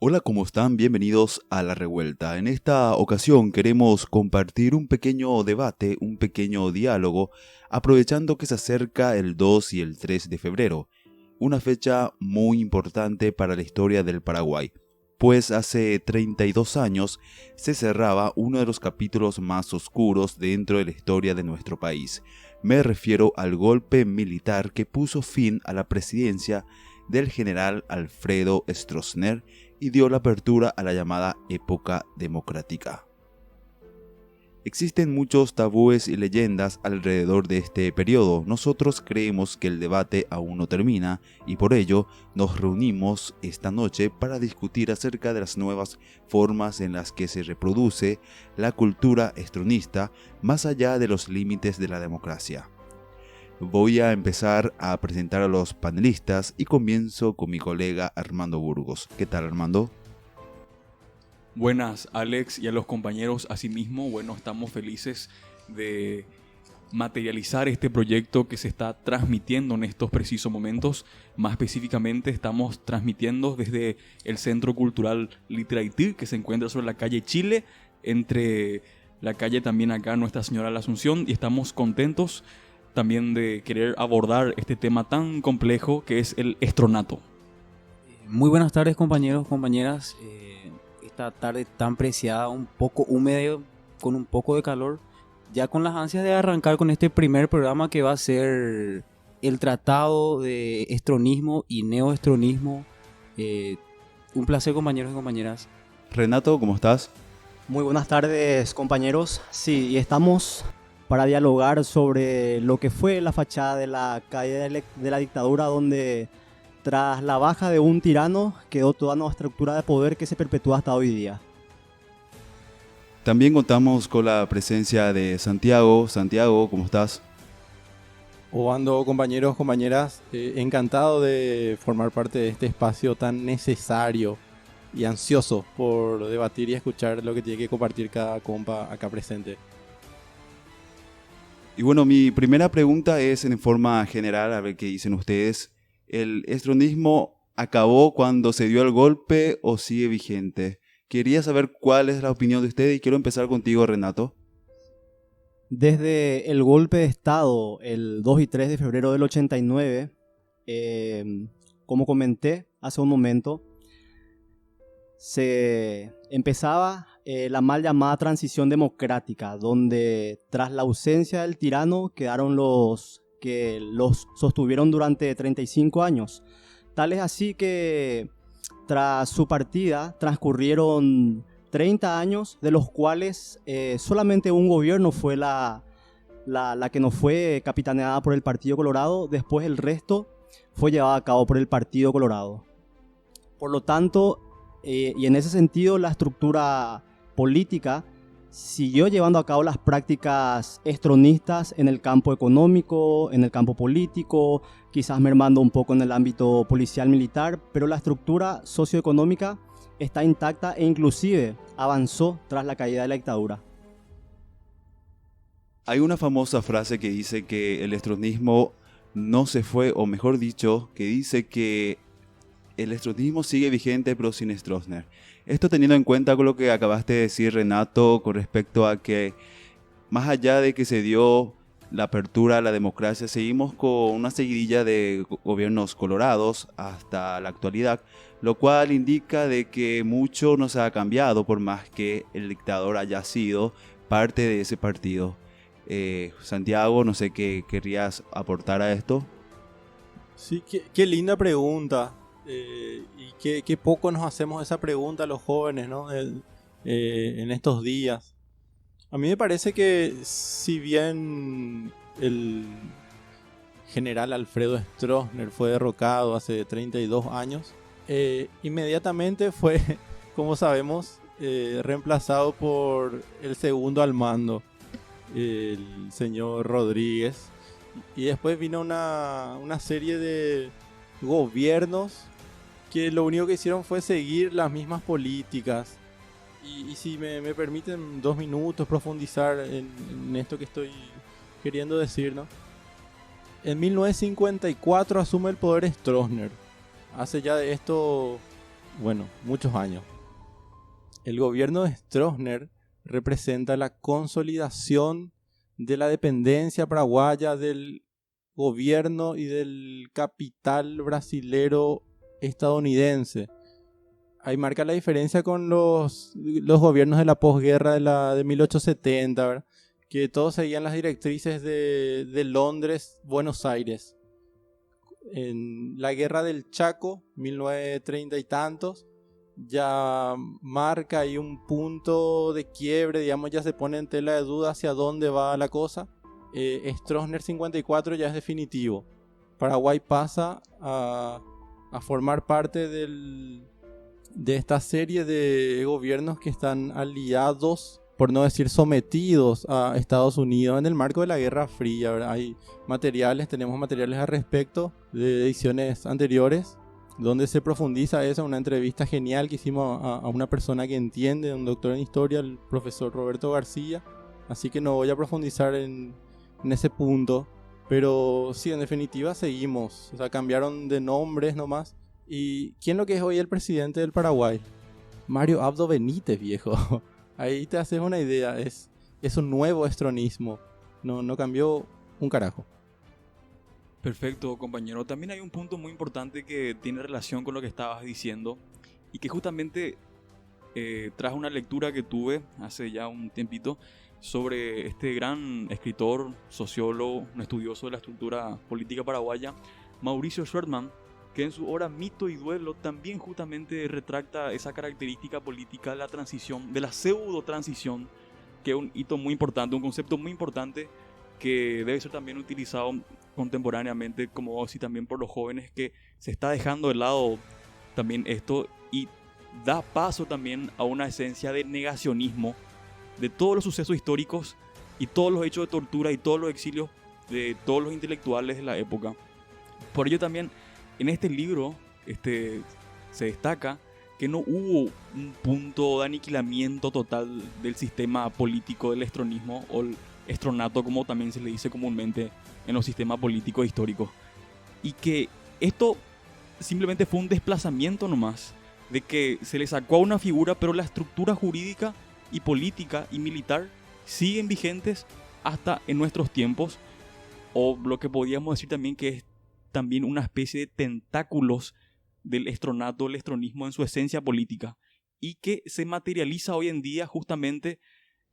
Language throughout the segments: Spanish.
Hola, ¿cómo están? Bienvenidos a La Revuelta. En esta ocasión queremos compartir un pequeño debate, un pequeño diálogo, aprovechando que se acerca el 2 y el 3 de febrero, una fecha muy importante para la historia del Paraguay, pues hace 32 años se cerraba uno de los capítulos más oscuros dentro de la historia de nuestro país. Me refiero al golpe militar que puso fin a la presidencia del general Alfredo Stroessner y dio la apertura a la llamada época democrática. Existen muchos tabúes y leyendas alrededor de este periodo. Nosotros creemos que el debate aún no termina y por ello nos reunimos esta noche para discutir acerca de las nuevas formas en las que se reproduce la cultura estronista más allá de los límites de la democracia. Voy a empezar a presentar a los panelistas y comienzo con mi colega Armando Burgos. ¿Qué tal, Armando? Buenas, Alex, y a los compañeros asimismo. Bueno, estamos felices de materializar este proyecto que se está transmitiendo en estos precisos momentos. Más específicamente estamos transmitiendo desde el Centro Cultural Literaití, que se encuentra sobre la calle Chile, entre la calle también acá Nuestra Señora de la Asunción, y estamos contentos también de querer abordar este tema tan complejo que es el estronato. Muy buenas tardes, compañeros, compañeras. Esta tarde tan preciada, un poco húmeda, con un poco de calor, ya con las ansias de arrancar con este primer programa que va a ser el tratado de estronismo y neoestronismo. Un placer, compañeros y compañeras. Renato, ¿cómo estás? Muy buenas tardes, compañeros. Sí, y estamos para dialogar sobre lo que fue la fachada de la caída de la dictadura, donde tras la baja de un tirano quedó toda nuestra estructura de poder que se perpetúa hasta hoy día. También contamos con la presencia de Santiago. Santiago, ¿cómo estás? Obando, compañeros, compañeras, encantado de formar parte de este espacio tan necesario y ansioso por debatir y escuchar lo que tiene que compartir cada compa acá presente. Y bueno, mi primera pregunta es en forma general, a ver qué dicen ustedes. ¿El estronismo acabó cuando se dio el golpe o sigue vigente? Quería saber cuál es la opinión de ustedes y quiero empezar contigo, Renato. Desde el golpe de Estado, el 2 y 3 de febrero del 89, como comenté hace un momento, se empezaba la mal llamada transición democrática, donde tras la ausencia del tirano quedaron los que los sostuvieron durante 35 años. Tal es así que tras su partida transcurrieron 30 años, de los cuales solamente un gobierno fue la que no fue capitaneada por el Partido Colorado. Después el resto fue llevado a cabo por el Partido Colorado. Por lo tanto, y en ese sentido, la estructura política siguió llevando a cabo las prácticas estronistas en el campo económico, en el campo político, quizás mermando un poco en el ámbito policial militar, pero la estructura socioeconómica está intacta e inclusive avanzó tras la caída de la dictadura. Hay una famosa frase que dice que el estronismo no se fue, o mejor dicho, que dice que el estronismo sigue vigente pero sin Stroessner. Esto teniendo en cuenta con lo que acabaste de decir, Renato, con respecto a que más allá de que se dio la apertura a la democracia, seguimos con una seguidilla de gobiernos colorados hasta la actualidad, lo cual indica de que mucho no se ha cambiado por más que el dictador haya sido parte de ese partido. Santiago, no sé qué querrías aportar a esto. Sí, qué linda pregunta. Y qué poco nos hacemos esa pregunta a los jóvenes, ¿no? En estos días. A mí me parece que si bien el general Alfredo Stroessner fue derrocado hace 32 años, inmediatamente fue, como sabemos, reemplazado por el segundo al mando, el señor Rodríguez. Y después vino una serie de gobiernos que lo único que hicieron fue seguir las mismas políticas. Y si me permiten 2 minutos profundizar en esto que estoy queriendo decir, ¿no? En 1954 asume el poder Stroessner. Hace ya de esto muchos años. El gobierno de Stroessner representa la consolidación de la dependencia paraguaya del gobierno y del capital brasilero estadounidense. Ahí marca la diferencia con los gobiernos de la posguerra de 1870, ¿verdad? Que todos seguían las directrices de Londres, Buenos Aires. En la guerra del Chaco, 1930 y tantos, ya marca ahí un punto de quiebre, digamos, ya se pone en tela de duda hacia dónde va la cosa. Stroessner 54 ya es definitivo. Paraguay pasa a formar parte de esta serie de gobiernos que están aliados, por no decir sometidos, a Estados Unidos en el marco de la Guerra Fría, ¿verdad? Tenemos materiales al respecto de ediciones anteriores, donde se profundiza eso, una entrevista genial que hicimos a una persona que entiende, un doctor en historia, el profesor Roberto García, así que no voy a profundizar en ese punto, pero sí, en definitiva seguimos, o sea, cambiaron de nombres nomás. ¿Y quién lo que es hoy el presidente del Paraguay? Mario Abdo Benítez, viejo. Ahí te haces una idea, es un nuevo estronismo, no cambió un carajo. Perfecto, compañero. También hay un punto muy importante que tiene relación con lo que estabas diciendo y que justamente tras una lectura que tuve hace ya un tiempito sobre este gran escritor, sociólogo, un estudioso de la estructura política paraguaya, Mauricio Schwertman, que en su obra Mito y Duelo también justamente retracta esa característica política de la transición, de la pseudo-transición, que es un hito muy importante, un concepto muy importante que debe ser también utilizado contemporáneamente, como así también por los jóvenes, que se está dejando de lado también esto y da paso también a una esencia de negacionismo de todos los sucesos históricos y todos los hechos de tortura y todos los exilios de todos los intelectuales de la época. Por ello también en este libro se destaca que no hubo un punto de aniquilamiento total del sistema político del estronismo o el estronato, como también se le dice comúnmente en los sistemas políticos históricos, y que esto simplemente fue un desplazamiento nomás, de que se le sacó a una figura, pero la estructura jurídica y política y militar siguen vigentes hasta en nuestros tiempos, o lo que podríamos decir también que es también una especie de tentáculos del estronato, el estronismo en su esencia política, y que se materializa hoy en día justamente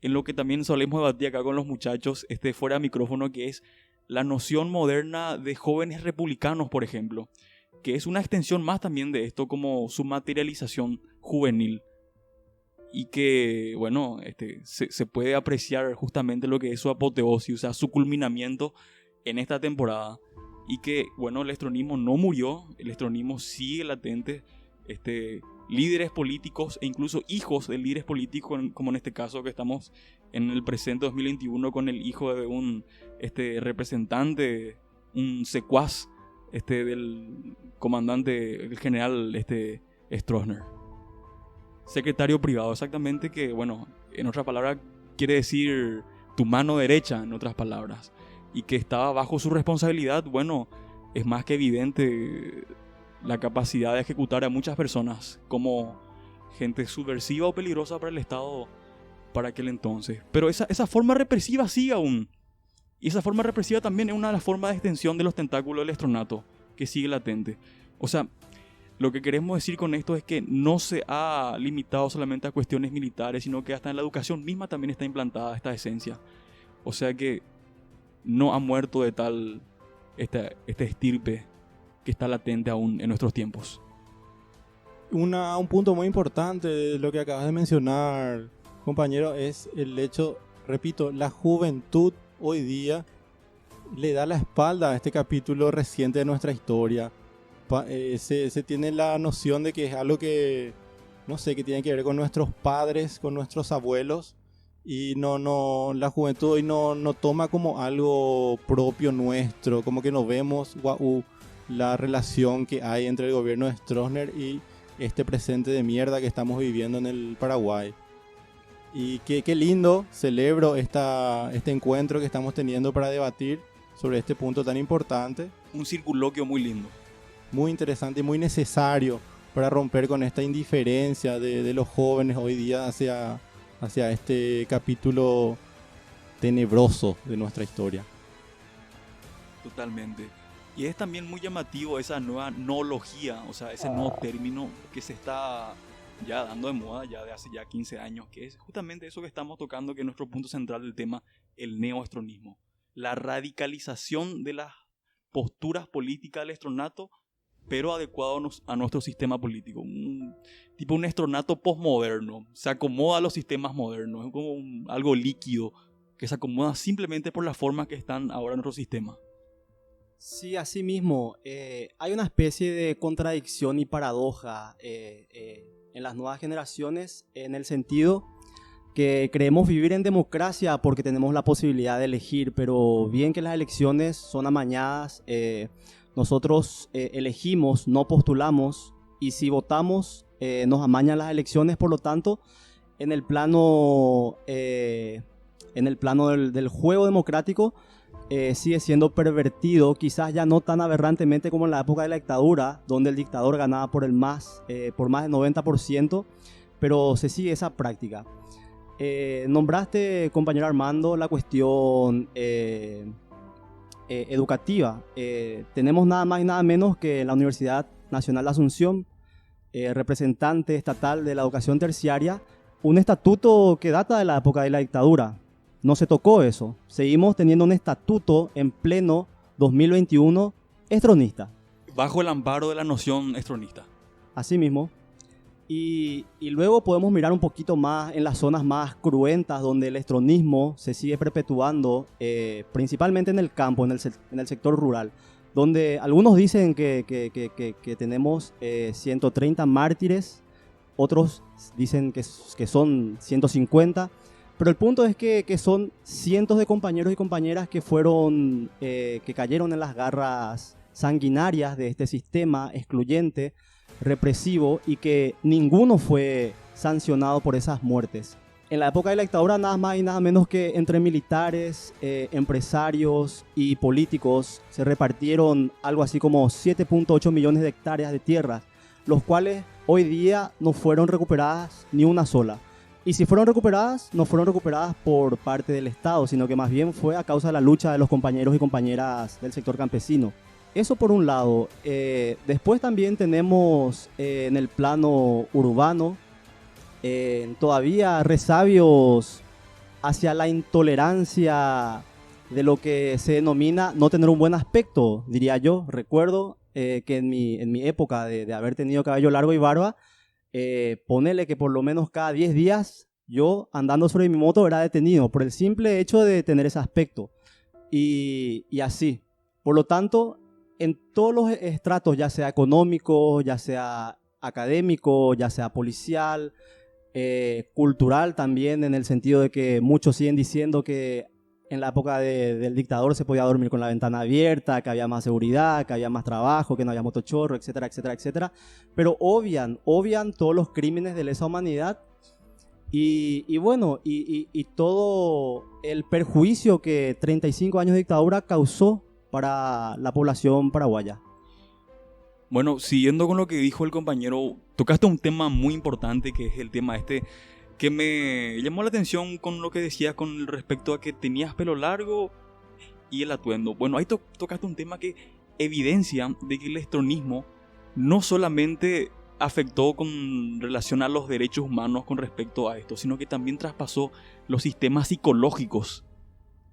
en lo que también solemos debatir acá con los muchachos fuera de micrófono, que es la noción moderna de jóvenes republicanos, por ejemplo, que es una extensión más también de esto, como su materialización juvenil, y que, bueno, se puede apreciar justamente lo que es su apoteosis, o sea, su culminamiento en esta temporada, y que, bueno, el estronismo no murió, el estronismo sigue latente, líderes políticos e incluso hijos de líderes políticos, como en este caso que estamos en el presente 2021 con el hijo de un representante, un secuaz del comandante, el general Stroessner. Secretario privado, exactamente, que, bueno, en otras palabras quiere decir tu mano derecha, en otras palabras, y que estaba bajo su responsabilidad. Bueno, es más que evidente la capacidad de ejecutar a muchas personas como gente subversiva o peligrosa para el Estado para aquel entonces. Pero esa forma represiva sigue aún. Y esa forma represiva también es una de las formas de extensión de los tentáculos del estronato, que sigue latente. O sea, lo que queremos decir con esto es que no se ha limitado solamente a cuestiones militares, sino que hasta en la educación misma también está implantada esta esencia. O sea que no ha muerto de tal este estirpe que está latente aún en nuestros tiempos. Un punto muy importante de lo que acabas de mencionar, compañero, es el hecho, repito, la juventud hoy día le da la espalda a este capítulo reciente de nuestra historia. Se tiene la noción de que es algo que, no sé, que tiene que ver con nuestros padres, con nuestros abuelos, y la juventud hoy no toma como algo propio nuestro, como que no vemos la relación que hay entre el gobierno de Stroessner y este presente de mierda que estamos viviendo en el Paraguay. Y qué lindo, celebro este encuentro que estamos teniendo para debatir sobre este punto tan importante. Un circunloquio muy lindo. Muy interesante y muy necesario, para romper con esta indiferencia de los jóvenes hoy día hacia este capítulo tenebroso de nuestra historia. Totalmente. Y es también muy llamativo esa nueva noología, o sea, ese nuevo término que se está ya dando de moda ya de hace ya 15 años, que es justamente eso que estamos tocando, que es nuestro punto central del tema, el neoestronismo. La radicalización de las posturas políticas del estronato, pero adecuado a nuestro sistema político. Un estronato postmoderno, se acomoda a los sistemas modernos, es como algo líquido que se acomoda simplemente por las formas que están ahora en nuestro sistema. Sí, así mismo. Hay una especie de contradicción y paradoja en las nuevas generaciones, en el sentido que creemos vivir en democracia porque tenemos la posibilidad de elegir, pero bien que las elecciones son amañadas, nosotros elegimos, no postulamos, y si votamos nos amañan las elecciones. Por lo tanto, en el plano del juego democrático, sigue siendo pervertido, quizás ya no tan aberrantemente como en la época de la dictadura, donde el dictador ganaba por más del 90%, pero se sigue esa práctica. Nombraste, compañero Armando, la cuestión educativa. Tenemos nada más y nada menos que la Universidad Nacional de Asunción, representante estatal de la educación terciaria, un estatuto que data de la época de la dictadura. No se tocó eso. Seguimos teniendo un estatuto en pleno 2021 estronista. Bajo el amparo de la noción estronista. Así mismo. Y luego podemos mirar un poquito más en las zonas más cruentas donde el estronismo se sigue perpetuando, principalmente en el campo, en el sector rural, donde algunos dicen que tenemos 130 mártires, otros dicen que son 150. Pero el punto es que son cientos de compañeros y compañeras que cayeron en las garras sanguinarias de este sistema excluyente, represivo, y que ninguno fue sancionado por esas muertes. En la época de la dictadura, nada más y nada menos que entre militares, empresarios y políticos se repartieron algo así como 7.8 millones de hectáreas de tierras, los cuales hoy día no fueron recuperadas ni una sola. Y si fueron recuperadas, no fueron recuperadas por parte del Estado, sino que más bien fue a causa de la lucha de los compañeros y compañeras del sector campesino. Eso por un lado. Después también tenemos en el plano urbano todavía resabios hacia la intolerancia de lo que se denomina no tener un buen aspecto, diría yo. Recuerdo que en mi época de haber tenido cabello largo y barba, ponele que por lo menos cada 10 días yo, andando sobre mi moto, era detenido por el simple hecho de tener ese aspecto. Y así. Por lo tanto, en todos los estratos, ya sea económico, ya sea académico, ya sea policial, cultural también, en el sentido de que muchos siguen diciendo que en la época del dictador se podía dormir con la ventana abierta, que había más seguridad, que había más trabajo, que no había motochorro, etcétera, etcétera, etcétera. Pero obvian todos los crímenes de lesa humanidad y todo el perjuicio que 35 años de dictadura causó para la población paraguaya. Bueno, siguiendo con lo que dijo el compañero, tocaste un tema muy importante, que es el tema que me llamó la atención con lo que decías con respecto a que tenías pelo largo y el atuendo. Bueno, ahí tocaste un tema que evidencia de que el estronismo no solamente afectó con relación a los derechos humanos con respecto a esto, sino que también traspasó los sistemas psicológicos,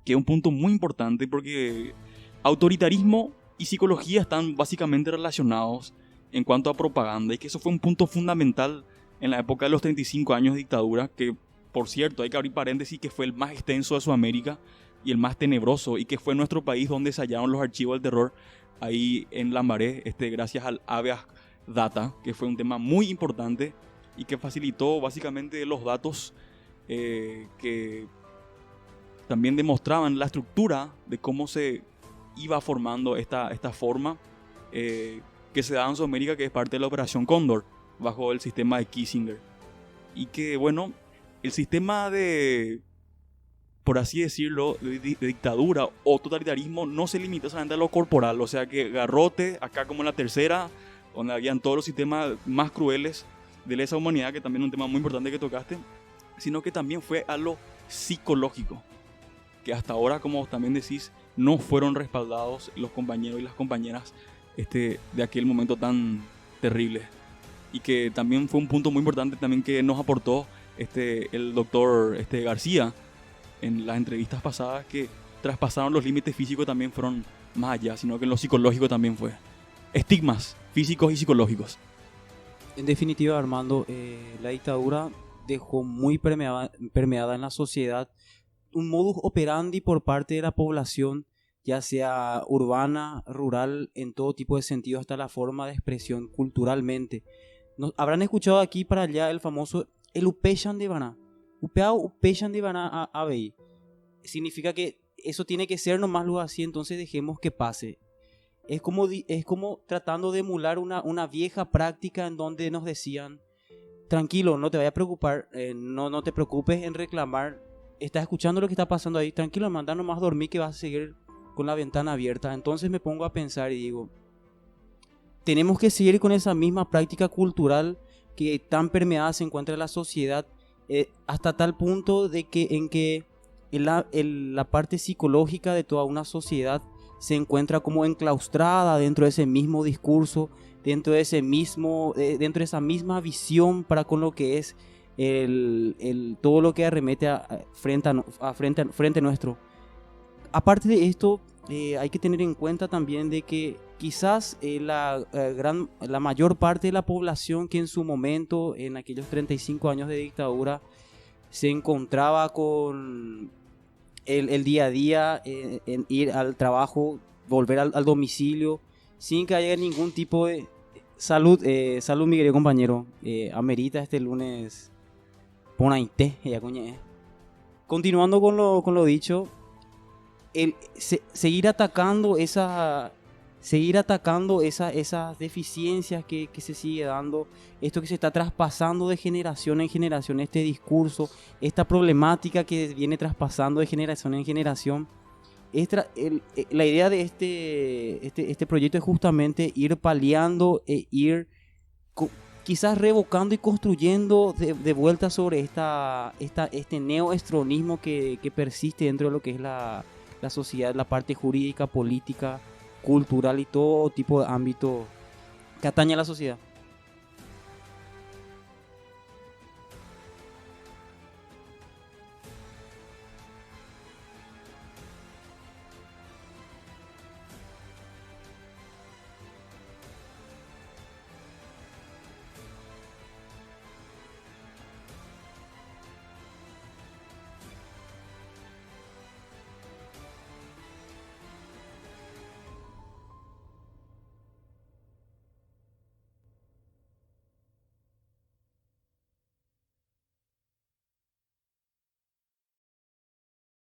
que es un punto muy importante porque autoritarismo y psicología están básicamente relacionados en cuanto a propaganda, y que eso fue un punto fundamental en la época de los 35 años de dictadura, que por cierto, hay que abrir paréntesis, que fue el más extenso de Sudamérica y el más tenebroso, y que fue nuestro país donde se hallaron los archivos del terror ahí en Lambaré, gracias al habeas data, que fue un tema muy importante y que facilitó básicamente los datos que también demostraban la estructura de cómo se iba formando esta forma que se da en Sudamérica, que es parte de la Operación Cóndor, bajo el sistema de Kissinger. Y que, bueno, el sistema de, por así decirlo, de dictadura o totalitarismo no se limita solamente a lo corporal, o sea que garrote, acá como en la tercera, donde habían todos los sistemas más crueles de lesa humanidad, que también es un tema muy importante que tocaste, sino que también fue a lo psicológico, que hasta ahora, como también decís, no fueron respaldados los compañeros y las compañeras de aquel momento tan terrible. Y que también fue un punto muy importante también que nos aportó el doctor García en las entrevistas pasadas, que traspasaron los límites físicos, también fueron más allá, sino que en lo psicológico también fue. Estigmas físicos y psicológicos. En definitiva, Armando, la dictadura dejó muy permeada en la sociedad un modus operandi por parte de la población, ya sea urbana, rural, en todo tipo de sentido, hasta la forma de expresión culturalmente. Habrán escuchado aquí para allá el famoso el Upechan de Baná. Upeao Upechan de Baná ABI. Significa que eso tiene que ser nomás lo así, entonces dejemos que pase. Es como tratando de emular una vieja práctica en donde nos decían: tranquilo, no te vayas a preocupar, no te preocupes en reclamar, estás escuchando lo que está pasando ahí, tranquilo, manda nomás dormir que vas a seguir con la ventana abierta. Entonces me pongo a pensar y digo, tenemos que seguir con esa misma práctica cultural que tan permeada se encuentra en la sociedad, hasta tal punto de que la parte psicológica de toda una sociedad se encuentra como enclaustrada dentro de ese mismo discurso, dentro de esa misma visión para con lo que es todo lo que arremete frente nuestro. Aparte de esto, hay que tener en cuenta también de que quizás la mayor parte de la población que en su momento, en aquellos 35 años de dictadura, se encontraba con el día a día, en ir al trabajo, volver al domicilio, sin que haya ningún tipo de salud, mi querido compañero, amerita este lunes ponaité, continuando con lo dicho, seguir atacando esas deficiencias que se sigue dando, esto que se está traspasando de generación en generación, este discurso, esta problemática que viene traspasando de generación en generación. La idea de este proyecto es justamente ir paliando ir quizás revocando y construyendo de vuelta sobre este neoestronismo que persiste dentro de lo que es la sociedad, la parte jurídica, política, cultural y todo tipo de ámbito que atañe a la sociedad.